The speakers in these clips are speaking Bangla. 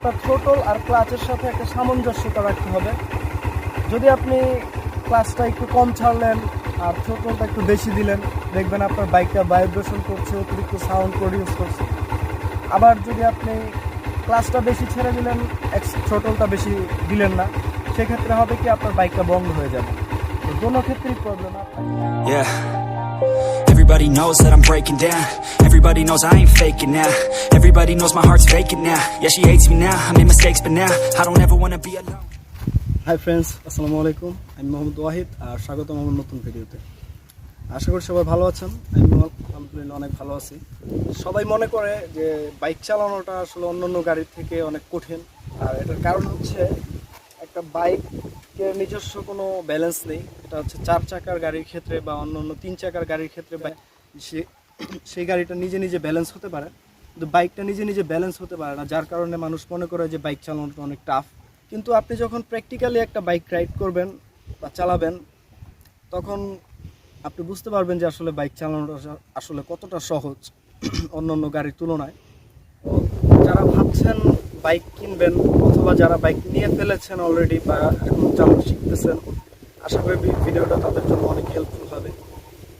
থ্রোটল আর ক্লাচের সাথে একটা সামঞ্জস্যতা রাখতে হবে। যদি আপনি ক্লাচটা একটু কম ছাড়লেন আর থ্রোটলটা একটু বেশি দিলেন, দেখবেন আপনার বাইকটা ভাইব্রেশন করছে, অতিরিক্ত সাউন্ড প্রডিউস করছে। আবার যদি আপনি ক্লাচটা বেশি ছেড়ে দিলেন, থ্রোটলটা বেশি দিলেন না, সেক্ষেত্রে হবে কি আপনার বাইকটা বন্ধ হয়ে যাবে। তো দোনো ক্ষেত্রেই প্রবলেম আপনার। Everybody knows that I'm breaking down. Everybody knows I ain't faking now. Everybody knows my heart's vacant now. Yeah, she hates me now. I made mistakes, but now I don't ever wanna be alone. Hi friends, আসসালামু আলাইকুম। আমি মোহাম্মদ ওয়াহিদ আর স্বাগতম আমার নতুন ভিডিওতে। আশা করি সবাই ভালো আছেন। আমি আলহামদুলিল্লাহ অনেক ভালো আছি। সবাই মনে করে যে বাইক চালানোটা আসলে অন্যান্য গাড়ির থেকে অনেক কঠিন, আর এটার কারণ হচ্ছে একটা বাইকের নিজস্ব কোনো ব্যালেন্স নেই। এটা হচ্ছে 4 চাকার গাড়ির ক্ষেত্রে বা অন্যান্য 3 চাকার গাড়ির ক্ষেত্রে সেই গাড়িটা নিজে নিজে ব্যালেন্স হতে পারে, কিন্তু বাইকটা নিজে নিজে ব্যালেন্স হতে পারে না, যার কারণে মানুষ মনে করে যে বাইক চালানোটা অনেক টাফ। কিন্তু আপনি যখন প্র্যাকটিক্যালি একটা বাইক রাইড করবেন বা চালাবেন, তখন আপনি বুঝতে পারবেন যে আসলে বাইক চালানোটা আসলে কতটা সহজ অন্যান্য গাড়ির তুলনায়। তো যারা ভাবছেন বাইক কিনবেন অথবা যারা বাইক নিয়ে ফেলেছেন অলরেডি বা এখন চালানো শিখতেছেন, আশা করি ভিডিওটা তাদের জন্য অনেক হেল্পফুল হবে।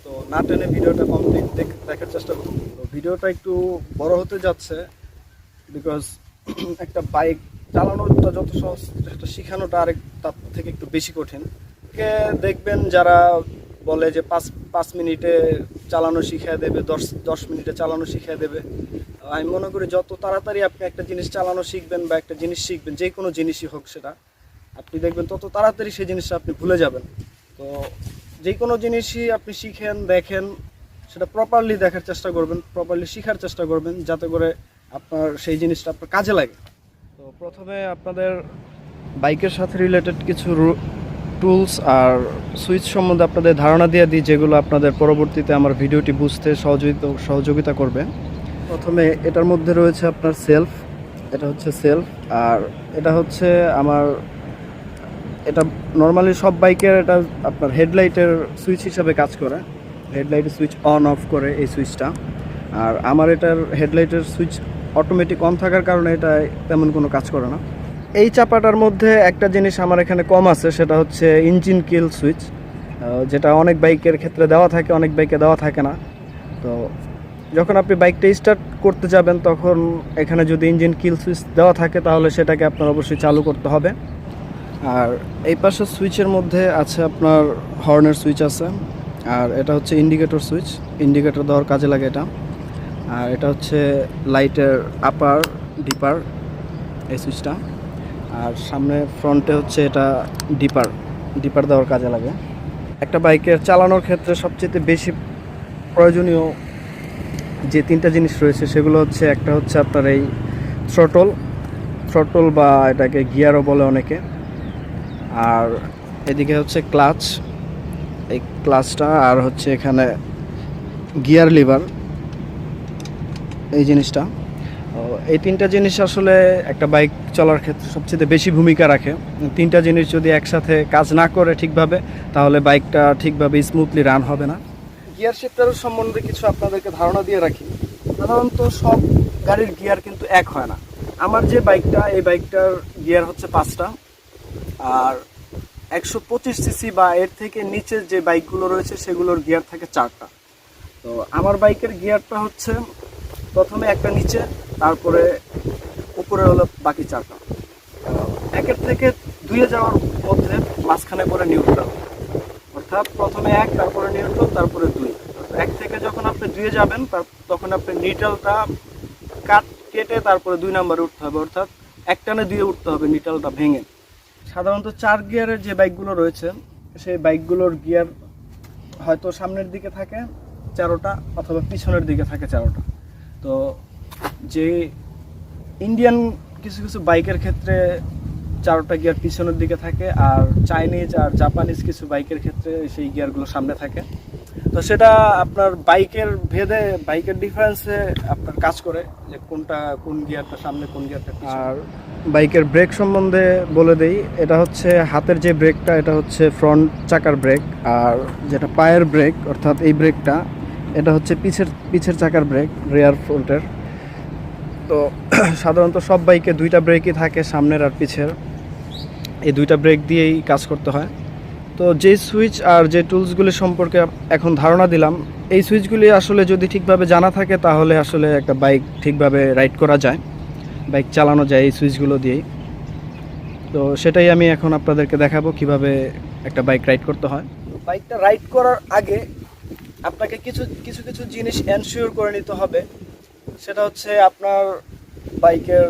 তো না টেনে ভিডিওটা কমপ্লিট দেখার চেষ্টা করুন। তো ভিডিওটা একটু বড় হতে যাচ্ছে, বিকজ একটা বাইক চালানোটা যত সহজ, সেটা শেখানোটা তার থেকে একটু বেশি কঠিন। দেখবেন যারা বলে যে পাঁচ মিনিটে চালানো শিখিয়ে দেবে, 10 মিনিটে চালানো শিখিয়ে দেবে। আমি মনে করি যত তাড়াতাড়ি আপনি একটা জিনিস চালানো শিখবেন বা একটা জিনিস শিখবেন, যে কোনো জিনিসই হোক সেটা, আপনি দেখবেন তত তাড়াতাড়ি সেই জিনিসটা আপনি ভুলে যাবেন। তো যে কোনো জিনিসই আপনি শিখেন, দেখেন, সেটা প্রপারলি দেখার চেষ্টা করবেন, প্রপারলি শেখার চেষ্টা করবেন, যাতে করে আপনার সেই জিনিসটা আপনার কাজে লাগে। তো প্রথমে আপনাদের বাইকের সাথে রিলেটেড কিছু টুলস আর সুইচ সম্বন্ধে আপনাদের ধারণা দিয়ে দিই, যেগুলো আপনাদের পরবর্তীতে আমার ভিডিওটি বুঝতে সহযোগিতা করবে। প্রথমে এটার মধ্যে রয়েছে আপনার সেলফ, এটা হচ্ছে সেলফ, আর এটা হচ্ছে এটা নর্মালি সব বাইকের এটা আপনার হেডলাইটের সুইচ হিসাবে কাজ করে, হেডলাইটের সুইচ অন অফ করে এই সুইচটা। আর আমার এটার হেডলাইটের সুইচ অটোমেটিক অন থাকার কারণে এটা তেমন কোনো কাজ করে না। এই চাপাটার মধ্যে একটা জিনিস আমার এখানে কম আছে, সেটা হচ্ছে ইঞ্জিন কিল সুইচ, যেটা অনেক বাইকের ক্ষেত্রে দেওয়া থাকে, অনেক বাইকে দেওয়া থাকে না। তো যখন আপনি বাইকটা স্টার্ট করতে যাবেন, তখন এখানে যদি ইঞ্জিন কিল সুইচ দেওয়া থাকে, তাহলে সেটাকে আপনার অবশ্যই চালু করতে হবে। আর এই পাশের সুইচের মধ্যে আছে আপনার হর্নের সুইচ আছে, আর এটা হচ্ছে ইন্ডিকেটর সুইচ, ইন্ডিকেটর দেওয়ার কাজে লাগে এটা। আর এটা হচ্ছে লাইটের আপার ডিপার, এই সুইচটা। আর সামনে ফ্রন্টে হচ্ছে এটা ডিপার দেওয়ার কাজে লাগে। একটা বাইকের চালানোর ক্ষেত্রে সবচেয়ে বেশি প্রয়োজনীয় যে 3টা জিনিস রয়েছে, সেগুলো হচ্ছে, একটা হচ্ছে আপনার এই থ্রোটল বা এটাকে গিয়ারও বলে অনেকে, আর এদিকে হচ্ছে ক্লাচ, এই ক্লাচটা, আর হচ্ছে এখানে গিয়ার লিভার, এই জিনিসটা। এই 3টা জিনিস আসলে একটা বাইক চলার ক্ষেত্রে সবচেয়ে বেশি ভূমিকা রাখে। 3টা জিনিস যদি একসাথে কাজ না করে ঠিকভাবে, তাহলে বাইকটা ঠিকভাবে স্মুথলি রান হবে না। গিয়ার শিফটারের সম্বন্ধে কিছু আপনাদেরকে ধারণা দিয়ে রাখি। সাধারণত সব গাড়ির গিয়ার কিন্তু এক হয় না। আমার যে বাইকটা, এই বাইকটার গিয়ার হচ্ছে 5টা, আর 125 সিসি বা এর থেকে নিচের যে বাইকগুলো রয়েছে সেগুলোর গিয়ার থাকে 4টা। তো আমার বাইকের গিয়ারটা হচ্ছে প্রথমে একটা নিচে, তারপরে উপরে হলো বাকি 4টা। 1 থেকে 2-এ যাওয়ার মধ্যে মাঝখানে করে নিউট্রাল, অর্থাৎ প্রথমে 1, তারপরে নিউট্রাল, তারপরে 2। 1 থেকে যখন আপনি 2-এ যাবেন, তখন আপনি নিউট্রালটা কেটে তারপরে 2 নম্বরে উঠতে হবে, অর্থাৎ 1 টানে 2-এ উঠতে হবে নিউট্রালটা ভেঙে। সাধারণত 4 গিয়ারের যে বাইকগুলো রয়েছে, সেই বাইকগুলোর গিয়ার হয়তো সামনের দিকে থাকে 4টা অথবা পিছনের দিকে থাকে 4টা। তো যে ইন্ডিয়ান কিছু বাইকের ক্ষেত্রে 4টা গিয়ার পিছনের দিকে থাকে, আর চাইনিজ আর জাপানিজ কিছু বাইকের ক্ষেত্রে সেই গিয়ারগুলো সামনে থাকে। তো সেটা আপনার বাইকের ভেদে, বাইকের ডিফারেন্সে আপনার কাজ করে যে কোন গিয়ারটা সামনে, কোন গিয়ারটা পিছনে। আর বাইকের ব্রেক সম্বন্ধে বলে দেই, এটা হচ্ছে হাতের যে ব্রেকটা, এটা হচ্ছে ফ্রন্ট চাকার ব্রেক, আর যেটা পায়ের ব্রেক অর্থাৎ এই ব্রেকটা, এটা হচ্ছে পিছের চাকার ব্রেক, রেয়ার ফ্রন্টের। তো সাধারণত সব বাইকে দুইটা ব্রেকই থাকে, সামনের আর পিছের। এই দুইটা ব্রেক দিয়েই কাজ করতে হয়। তো যে সুইচ আর যে টুলসগুলি সম্পর্কে এখন ধারণা দিলাম, এই সুইচগুলি আসলে যদি ঠিকভাবে জানা থাকে তাহলে আসলে একটা বাইক ঠিকভাবে রাইড করা যায়, বাইক চালানো যায় এই সুইচগুলো দিয়েই। তো সেটাই আমি এখন আপনাদেরকে দেখাবো কিভাবে একটা বাইক রাইড করতে হয়। বাইকটা রাইড করার আগে আপনাকে কিছু কিছু কিছু জিনিস এনশিওর করে নিতে হবে। সেটা হচ্ছে আপনার বাইকের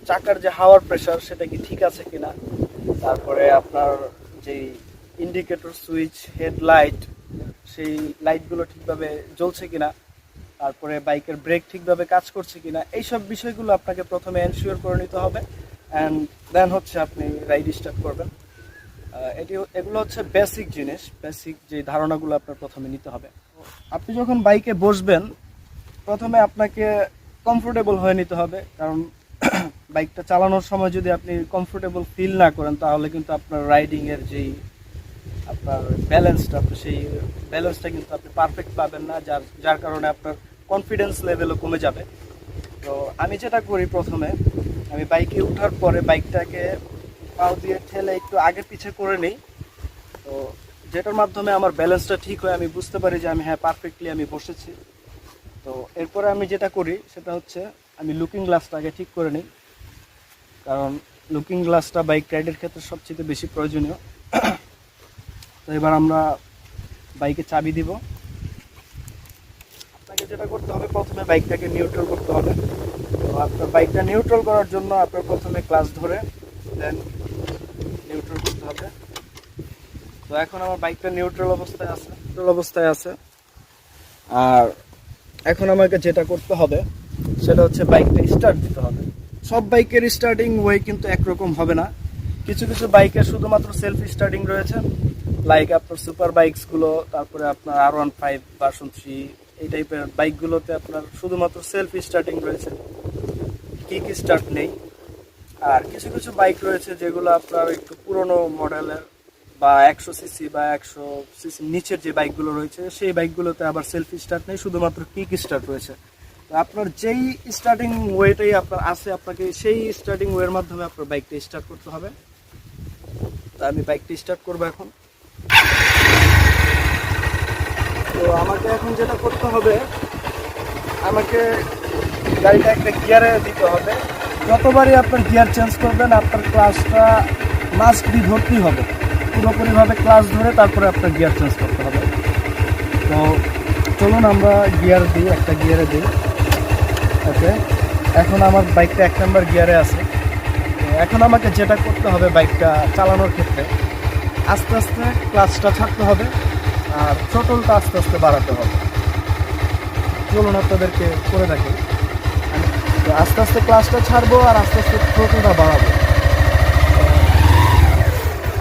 চাকার যে হাওয়ার প্রেশার সেটা কি ঠিক আছে কিনা, তারপরে আপনার যেই ইন্ডিকেটর সুইচ, হেডলাইট, সেই লাইটগুলো ঠিকভাবে জ্বলছে কিনা, তারপরে বাইকের ব্রেক ঠিকভাবে কাজ করছে কিনা, এইসব বিষয়গুলো আপনাকে প্রথমে এনশিওর করে নিতে হবে। অ্যান্ড দেন হচ্ছে আপনি রাইড স্টার্ট করবেন। এগুলো হচ্ছে বেসিক জিনিস, বেসিক যে ধারণাগুলো আপনার প্রথমে নিতে হবে। আপনি যখন বাইকে বসবেন প্রথমে আপনাকে কমফোর্টেবল হয়ে নিতে হবে, কারণ বাইকটা চালানোর সময় যদি আপনি কমফোর্টেবল ফিল না করেন তাহলে কিন্তু আপনার রাইডিংয়ের যেই আপনার ব্যালেন্সটা, সেই ব্যালেন্সটা কিন্তু আপনি পারফেক্ট পাবেন না, যার কারণে আপনার কনফিডেন্স লেভেলও কমে যাবে। তো আমি যেটা করি, প্রথমে আমি বাইকে ওঠার পরে বাইকটাকে পাও দিয়ে ঠেলে একটু আগে পিছে করে নিই। তো যেটার মাধ্যমে আমার ব্যালেন্সটা ঠিক হয়, আমি বুঝতে পারি যে আমি পারফেক্টলি আমি বসেছি। তো এরপরে আমি যেটা করি সেটা হচ্ছে আমি লুকিং গ্লাসটা আগে ঠিক করে নিই, কারণ লুকিং গ্লাসটা বাইক রাইডের ক্ষেত্রে সবচেয়ে বেশি প্রয়োজনীয়। তো এবার আমরা বাইকে চাবি দিব। আপনাকে যেটা করতে হবে, প্রথমে বাইকটাকে নিউট্রাল করতে হবে। তো আপনার বাইকটা নিউট্রাল করার জন্য আপনার প্রথমে ক্লাচ ধরে দেন নিউট্রাল করতে হবে। তো এখন আমার বাইকটা নিউট্রাল অবস্থায় আছে। আর এখন আমাকে যেটা করতে হবে সেটা হচ্ছে বাইকটা স্টার্ট দিতে হবে। সব বাইকের স্টার্টিং ওয়ে কিন্তু একরকম হবে না। কিছু কিছু বাইকে শুধুমাত্র সেলফ স্টার্টিং রয়েছে, লাইক আপনার সুপার বাইকসগুলো, তারপরে আপনার R15 ভার্সন 3, এই টাইপের বাইকগুলোতে আপনার শুধুমাত্র সেলফ স্টার্টিং রয়েছে, কিক স্টার্ট নেই। আর কিছু কিছু বাইক রয়েছে যেগুলো আপনার একটু পুরনো মডেলের বা 100 সিসি বা 100 সিসি নিচের যে বাইকগুলো রয়েছে সেই বাইকগুলোতে আবার সেলফ স্টার্ট নেই, শুধুমাত্র কিক স্টার্ট রয়েছে। তো আপনার যেই স্টার্টিং ওয়েটাই আপনার আছে, আপনাকে সেই স্টার্টিং ওয়ের মাধ্যমে আপনার বাইকটা স্টার্ট করতে হবে। তো আমি বাইকটা স্টার্ট করবো এখন। তো আমাকে এখন যেটা করতে হবে, আমাকে গাড়িটা একটা গিয়ারে দিতে হবে। যতবারই আপনার গিয়ার চেঞ্জ করবেন আপনার ক্লাচটা মাস্ট বি ধরতেই হবে, পুরোপুরিভাবে ক্লাচ ধরে তারপরে আপনার গিয়ার চেঞ্জ করতে হবে। তো চলুন আমরা গিয়ার দিই, একটা গিয়ারে দিই। ওকে, এখন আমার বাইকটা 1 নম্বর গিয়ারে আছে। তো এখন আমাকে যেটা করতে হবে বাইকটা চালানোর ক্ষেত্রে, আস্তে আস্তে ক্লাচটা ছাড়তে হবে আর থ্রটলটা আস্তে আস্তে বাড়াতে হবে। চলুন আপনাদেরকে করে রাখি। আমি আস্তে আস্তে ক্লাচটা ছাড়বো আর আস্তে আস্তে থ্রটলটা বাড়াবো।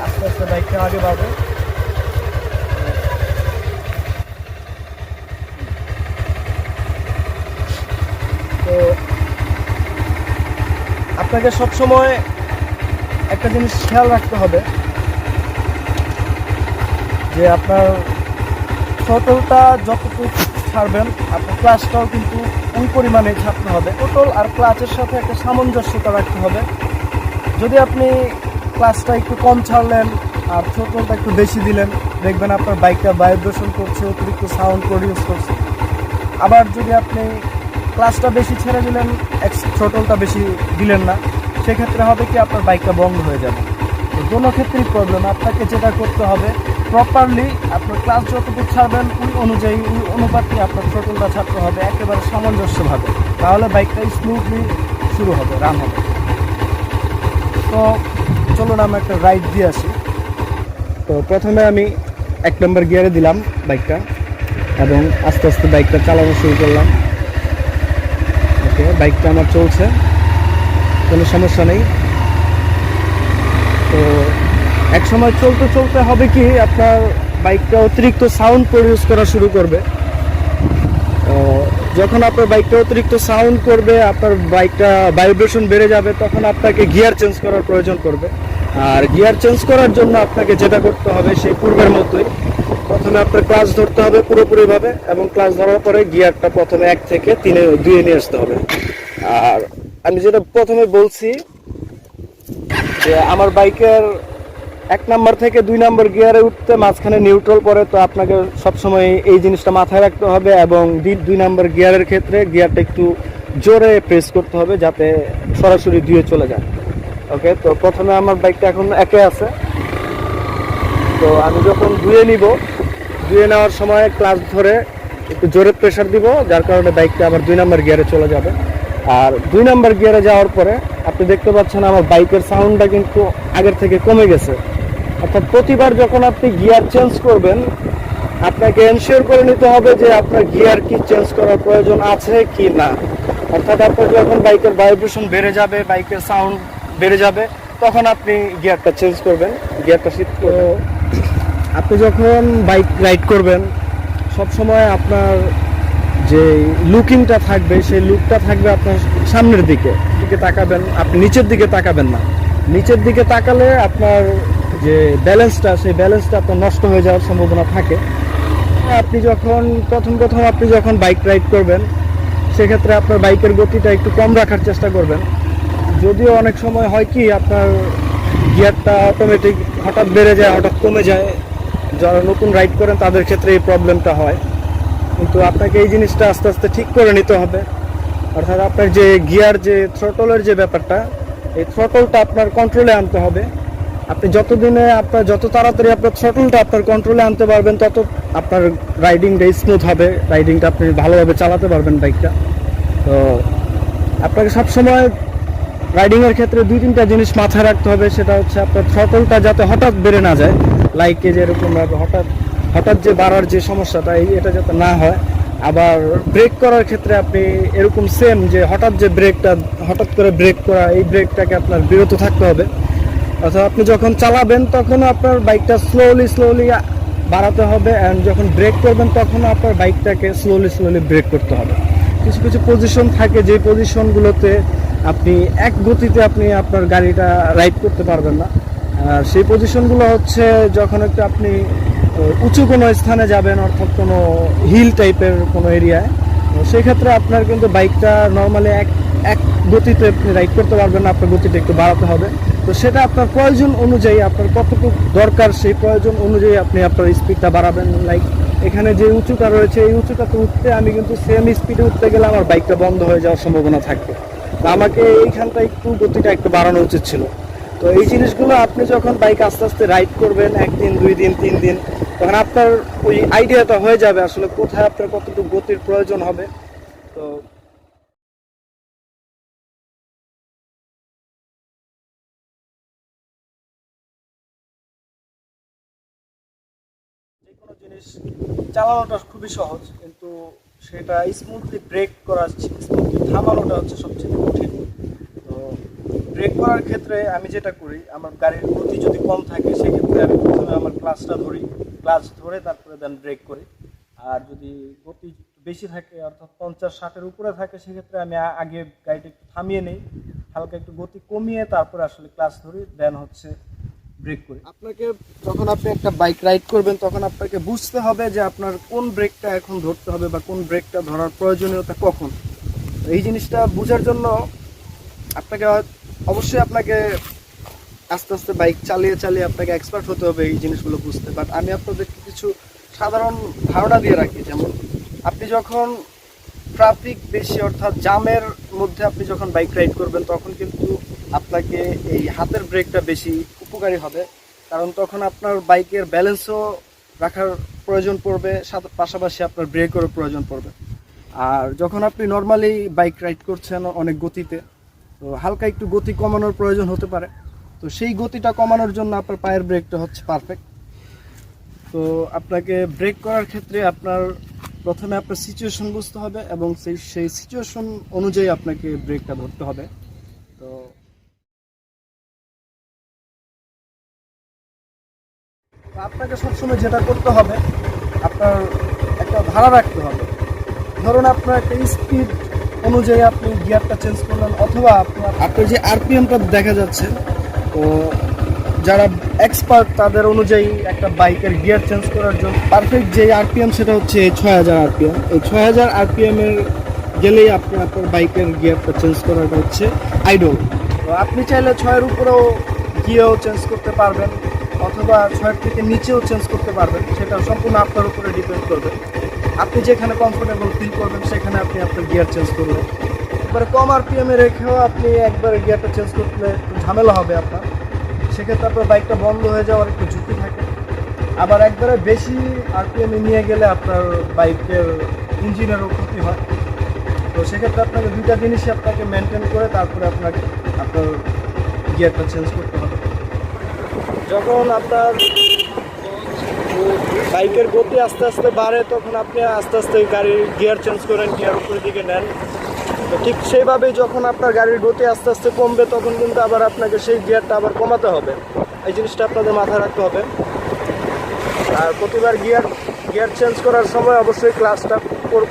আস্তে আস্তে বাইকটা আগে বাড়বে। তো আপনাকে সবসময় একটা জিনিস খেয়াল রাখতে হবে যে আপনার থ্রটলটা যতটুকু ছাড়বেন আপনার ক্লাচটাও কিন্তু ওই পরিমাণে ছাড়তে হবে। থ্রটল আর ক্লাচের সাথে একটা সামঞ্জস্যতা রাখতে হবে। যদি আপনি ক্লাচটা একটু কম ছাড়লেন আর থ্রটলটা একটু বেশি দিলেন, দেখবেন আপনার বাইকটা ভাইব্রেশন করছে, অতিরিক্ত সাউন্ড প্রডিউস করছে। আবার যদি আপনি ক্লাচটা বেশি ছেড়ে দিলেন, থ্রটলটা বেশি দিলেন না, সেক্ষেত্রে হবে কি আপনার বাইকটা বন্ধ হয়ে যাবে। তো কোনো ক্ষেত্রেই প্রবলেম। আপনাকে যেটা করতে হবে, প্রপারলি আপনার ক্লাচ যতটুকু ছাড়বেন ওই অনুযায়ী, ওই অনুপাতে আপনার থ্রটলটা ছাড়তে হবে একেবারে সামঞ্জস্যভাবে, তাহলে বাইকটা স্মুথলি শুরু হবে, রান হবে। তো চলুন আমরা একটা রাইড দিয়ে আসি। তো প্রথমে আমি 1 নম্বর গিয়ারে দিলাম বাইকটা এবং আস্তে আস্তে বাইকটা চালানো শুরু করলাম। ওকে, বাইকটা আমার চলছে, কোনো সমস্যা নেই। তো এক সময় চলতে চলতে হবে কি আপনার বাইকটা অতিরিক্ত সাউন্ড প্রডিউস করা শুরু করবে। যখন আপনার বাইকটা অতিরিক্ত সাউন্ড করবে, আপনার বাইকটা ভাইব্রেশন বেড়ে যাবে, তখন আপনাকে গিয়ার চেঞ্জ করার প্রয়োজন পড়বে। আর গিয়ার চেঞ্জ করার জন্য আপনাকে যেটা করতে হবে সেই পূর্বের মতোই, প্রথমে আপনার ক্লাচ ধরতে হবে পুরোপুরিভাবে এবং ক্লাচ ধরার পরে গিয়ারটা প্রথমে 1 থেকে 2 নিয়ে আসতে হবে। আর আমি যেটা প্রথমে বলছি যে আমার বাইকের 1 নাম্বার থেকে 2 নাম্বার গিয়ারে উঠতে মাঝখানে নিউট্রাল পড়ে, তো আপনাকে সবসময় এই জিনিসটা মাথায় রাখতে হবে এবং 2 নাম্বার গিয়ারের ক্ষেত্রে গিয়ারটা একটু জোরে প্রেস করতে হবে যাতে সরাসরি 2-এ চলে যায়। ওকে, তো প্রথমে আমার বাইকটা এখন 1-এ আছে, তো আমি যখন 2-এ নিব, 2-এ নেওয়ার সময় ক্লাচ ধরে একটু জোরে প্রেসার দিব, যার কারণে বাইকটা আবার 2 নাম্বার গিয়ারে চলে যাবে। আর 2 নাম্বার গিয়ারে যাওয়ার পরে আপনি দেখতে পাচ্ছেন আমার বাইকের সাউন্ডটা কিন্তু আগের থেকে কমে গেছে। অর্থাৎ প্রতিবার যখন আপনি গিয়ার চেঞ্জ করবেন আপনাকে এনশিওর করে নিতে হবে যে আপনার গিয়ার কি চেঞ্জ করার প্রয়োজন আছে কি না। অর্থাৎ আপনার যখন বাইকের ভাইব্রেশন বেড়ে যাবে, বাইকের সাউন্ড বেড়ে যাবে, তখন আপনি গিয়ারটা চেঞ্জ করবেন, গিয়ারটা শিফট করবেন। আপনি যখন বাইক রাইড করবেন সবসময় আপনার যে লুকিংটা থাকবে সেই লুকটা থাকবে আপনার সামনের দিকে তাকাবেন, আপনি নিচের দিকে তাকাবেন না। নিচের দিকে তাকালে আপনার যে ব্যালেন্সটা, সেই ব্যালেন্সটা আপনার নষ্ট হয়ে যাওয়ার সম্ভাবনা থাকে। আপনি যখন প্রথম আপনি যখন বাইক রাইড করবেন সেক্ষেত্রে আপনার বাইকের গতিটা একটু কম রাখার চেষ্টা করবেন। যদিও অনেক সময় হয় কি আপনার গিয়ারটা অটোমেটিক হঠাৎ বেড়ে যায়, হঠাৎ কমে যায়, যারা নতুন রাইড করেন তাদের ক্ষেত্রে এই প্রবলেমটা হয়। কিন্তু আপনাকে এই জিনিসটা আস্তে আস্তে ঠিক করে নিতে হবে। অর্থাৎ আপনার যে গিয়ার, যে থ্রটলের যে ব্যাপারটা, এই থ্রটলটা আপনার কন্ট্রোলে আনতে হবে। আপনি যত তাড়াতাড়ি আপনার থ্রটলটা আপনার কন্ট্রোলে আনতে পারবেন তত আপনার রাইডিংটা স্মুথ হবে, রাইডিংটা আপনি ভালোভাবে চালাতে পারবেন বাইকটা। তো আপনাকে সবসময় রাইডিংয়ের ক্ষেত্রে 2-3টা জিনিস মাথায় রাখতে হবে। সেটা হচ্ছে আপনার থ্রটলটা যাতে হঠাৎ বেড়ে না যায়, লাইকে যেরকমভাবে হঠাৎ যে বাড়ার যে সমস্যাটা এটা যাতে না হয়। আবার ব্রেক করার ক্ষেত্রে আপনি এরকম সেম যে হঠাৎ করে ব্রেক করা, এই ব্রেকটাকে আপনার বিরত থাকতে হবে। অর্থাৎ আপনি যখন চালাবেন তখনও আপনার বাইকটা স্লোলি বাড়াতে হবে, অ্যান্ড যখন ব্রেক করবেন তখনও আপনার বাইকটাকে স্লোলি ব্রেক করতে হবে। কিছু পজিশন থাকে যে পজিশনগুলোতে আপনি এক গতিতে আপনি আপনার গাড়িটা রাইড করতে পারবেন না। আর সেই পজিশনগুলো হচ্ছে যখন একটু আপনি উঁচু কোনো স্থানে যাবেন, অর্থাৎ কোনো হিল টাইপের কোনো এরিয়ায়, সেই ক্ষেত্রে আপনার কিন্তু বাইকটা নর্মালি এক গতিতে আপনি রাইড করতে পারবেন না, আপনার গতিটা একটু বাড়াতে হবে। তো সেটা আপনার প্রয়োজন অনুযায়ী, আপনার কতটুকু দরকার সেই প্রয়োজন অনুযায়ী আপনি আপনার স্পিডটা বাড়াবেন। লাইক এখানে যে উঁচুটা রয়েছে, এই উঁচুটাতে উঠতে আমি কিন্তু সেম স্পিডে উঠতে গেলে আমার বাইকটা বন্ধ হয়ে যাওয়ার সম্ভাবনা থাকবে। তো আমাকে এইখানটা একটু গতিটা একটু বাড়ানো উচিত ছিল। তো এই জিনিসগুলো আপনি যখন বাইক আস্তে আস্তে রাইড করবেন 1 দিন 2 দিন 3 দিন, তখন আপনার ওই আইডিয়াটা হয়ে যাবে আসলে কোথায় আপনার কতটুকু গতির প্রয়োজন হবে। তো যে কোনো জিনিস চালানোটা খুবই সহজ, কিন্তু সেটা স্মুথলি ব্রেক করা, স্মুথলি থামানোটা হচ্ছে সবচেয়ে কঠিন। তো ব্রেক করার ক্ষেত্রে আমি যেটা করি, আমার গাড়ির গতি যদি কম থাকে সেক্ষেত্রে আমি প্রথমে আমার ক্লাচ ধরে তারপরে দেন ব্রেক করি। আর যদি গতি বেশি থাকে অর্থাৎ 50-60-এর উপরে থাকে সেক্ষেত্রে আমি আগে গাড়িটা একটু থামিয়ে নেই, হালকা একটু গতি কমিয়ে তারপরে আসলে ক্লাচ ধরি, দেন হচ্ছে ব্রেক করি। আপনাকে যখন আপনি একটা বাইক রাইড করবেন তখন আপনাকে বুঝতে হবে যে আপনার কোন ব্রেকটা এখন ধরতে হবে বা কোন ব্রেকটা ধরার প্রয়োজনীয়তা কখন। এই জিনিসটা বোঝার জন্য অবশ্যই আপনাকে আস্তে আস্তে বাইক চালিয়ে আপনাকে এক্সপার্ট হতে হবে এই জিনিসগুলো বুঝতে। বাট আমি আপনাদেরকে কিছু সাধারণ ধারণা দিয়ে রাখি। যেমন আপনি যখন ট্রাফিক বেশি অর্থাৎ জামের মধ্যে আপনি যখন বাইক রাইড করবেন তখন কিন্তু আপনাকে এই হাতের ব্রেকটা বেশি উপকারী হবে, কারণ তখন আপনার বাইকের ব্যালেন্সও রাখার প্রয়োজন পড়বে, পাশাপাশি আপনার ব্রেকেরও প্রয়োজন পড়বে। আর যখন আপনি নর্মালি বাইক রাইড করছেন অনেক গতিতে, তো হালকা একটু গতি কমানোর প্রয়োজন হতে পারে। তো সেই গতিটা কমানোর জন্য আপনার পায়ের ব্রেকটা হচ্ছে পারফেক্ট। তো আপনাকে ব্রেক করার ক্ষেত্রে প্রথমে আপনার সিচুয়েশন বুঝতে হবে এবং সেই সিচুয়েশন অনুযায়ী আপনাকে ব্রেকটা ধরতে হবে। তো আপনাকে সবসময় যেটা করতে হবে, আপনার একটা ধারা রাখতে হবে। ধরুন আপনার একটা স্পিড অনুযায়ী আপনি গিয়ারটা চেঞ্জ করলেন, অথবা আপনার যে আরপিএমটা দেখা যাচ্ছে, তো যারা এক্সপার্ট তাদের অনুযায়ী একটা বাইকের গিয়ার চেঞ্জ করার জন্য পারফেক্ট যে আরপিএম সেটা হচ্ছে 6000 আরপিএম। এই 6000 আরপিএমের গেলেই আপনি আপনার বাইকের গিয়ারটা চেঞ্জ করাটা হচ্ছে আইডল। তো আপনি চাইলে 6-এর উপরেও গিয়েও চেঞ্জ করতে পারবেন, অথবা 6-এর থেকে নিচেও চেঞ্জ করতে পারবেন, সেটা সম্পূর্ণ আপনার উপরে ডিপেন্ড করবে। আপনি যেখানে কমফোর্টেবল ফিল করবেন সেখানে আপনি আপনার গিয়ার চেঞ্জ করবেন। একবারে কম আরপিএমে রেখেও আপনি একবারে গিয়ারটা চেঞ্জ করলে একটু ঝামেলা হবে আপনার, সেক্ষেত্রে আপনার বাইকটা বন্ধ হয়ে যাওয়ার একটু ঝুঁকি থাকে। আবার একবারে বেশি আরপিএমে নিয়ে গেলে আপনার বাইকের ইঞ্জিনেরও ক্ষতি হয়। তো সেক্ষেত্রে আপনাকে দুইটা জিনিসই আপনাকে মেনটেন করে তারপরে আপনার গিয়ারটা চেঞ্জ করতে হবে। যখন আপনার বাইকের গতি আস্তে আস্তে বাড়ে তখন আপনি আস্তে আস্তে গাড়ির গিয়ার চেঞ্জ করেন, গিয়ার উপরের দিকে নেন। তো ঠিক সেইভাবেই যখন আপনার গাড়ির গতি আস্তে আস্তে কমবে তখন কিন্তু আবার আপনাকে সেই গিয়ারটা আবার কমাতে হবে। এই জিনিসটা আপনাদের মাথায় রাখতে হবে। আর প্রতিবার গিয়ার চেঞ্জ করার সময় অবশ্যই ক্লাচটা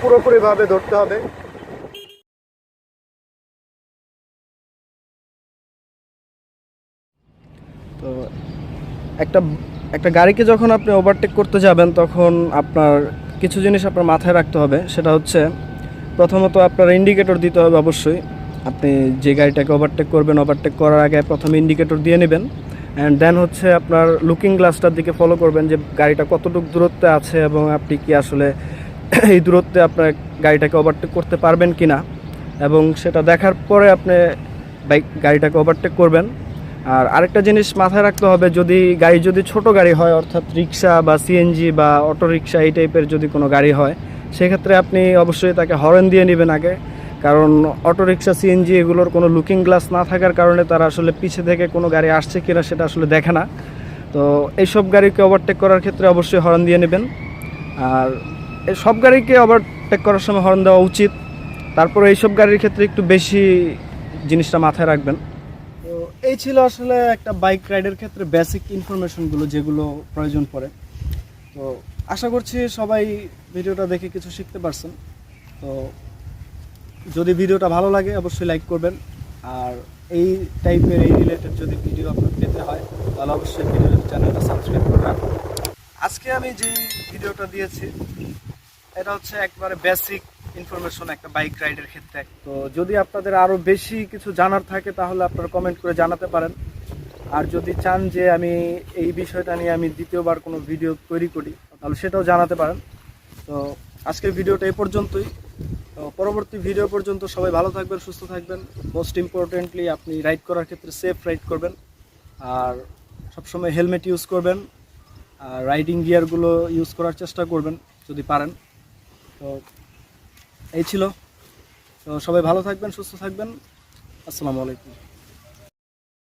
পুরোপুরিভাবে ধরতে হবে। তো একটা একটা গাড়িকে যখন আপনি ওভারটেক করতে যাবেন তখন আপনার কিছু জিনিস আপনার মাথায় রাখতে হবে। সেটা হচ্ছে প্রথমত আপনার ইন্ডিকেটর দিতে হবে অবশ্যই। আপনি যে গাড়িটাকে ওভারটেক করবেন, ওভারটেক করার আগে প্রথমে ইন্ডিকেটর দিয়ে নেবেন, অ্যান্ড দেন হচ্ছে আপনার লুকিং গ্লাসটার দিকে ফলো করবেন যে গাড়িটা কতটুকু দূরত্বে আছে এবং আপনি কি আসলে এই দূরত্বে আপনার গাড়িটাকে ওভারটেক করতে পারবেন কি না, এবং সেটা দেখার পরে আপনি গাড়িটাকে ওভারটেক করবেন। আর আরেকটা জিনিস মাথায় রাখতে হবে, যদি ছোট গাড়ি হয়, অর্থাৎ রিক্সা বা সিএনজি বা অটো রিক্সা এই টাইপের যদি কোনো গাড়ি হয়, সেক্ষেত্রে আপনি অবশ্যই তাকে হর্ন দিয়ে নেবেন আগে। কারণ অটো রিক্সা সিএনজি এগুলোর কোনো লুকিং গ্লাস না থাকার কারণে তারা আসলে পিছে থেকে কোনো গাড়ি আসছে কিনা সেটা আসলে দেখে না। তো এইসব গাড়িকে ওভারটেক করার ক্ষেত্রে অবশ্যই হর্ন দিয়ে নেবেন। আর এই সব গাড়িকে ওভারটেক করার সময় হর্ন দেওয়া উচিত। তারপর এইসব গাড়ির ক্ষেত্রে একটু বেশি জিনিসটা মাথায় রাখবেন। তো এই ছিল আসলে একটা বাইক রাইডের ক্ষেত্রে বেসিক ইনফরমেশনগুলো যেগুলো প্রয়োজন পড়ে। তো আশা করছি সবাই ভিডিওটা দেখে কিছু শিখতে পারছেন। তো যদি ভিডিওটা ভালো লাগে অবশ্যই লাইক করবেন, আর এই টাইপের এই রিলেটেড যদি ভিডিও আপনার পেতে হয় তাহলে অবশ্যই চ্যানেলটা সাবস্ক্রাইব করবেন। আজকে আমি যে ভিডিওটা দিয়েছি এটা হচ্ছে একবারে বেসিক ইনফরমেশন একটা বাইক রাইডের ক্ষেত্রে। তো যদি আপনাদের আরও বেশি কিছু জানার থাকে তাহলে আপনারা কমেন্ট করে জানাতে পারেন। আর যদি চান যে আমি এই বিষয়টা নিয়ে আমি দ্বিতীয়বার কোনো ভিডিও তৈরি করি তাহলে সেটাও জানাতে পারেন। তো আজকের ভিডিওটা এই পর্যন্তই। তো পরবর্তী ভিডিও পর্যন্ত সবাই ভালো থাকবেন, সুস্থ থাকবেন। মোস্ট ইম্পর্টেন্টলি আপনি রাইড করার ক্ষেত্রে সেফ রাইড করবেন, আর সবসময় হেলমেট ইউজ করবেন, আর রাইডিং গিয়ারগুলো ইউজ করার চেষ্টা করবেন যদি পারেন। তো এই ছিল। তো সবাই ভালো থাকবেন, সুস্থ থাকবেন। আসসালামু আলাইকুম।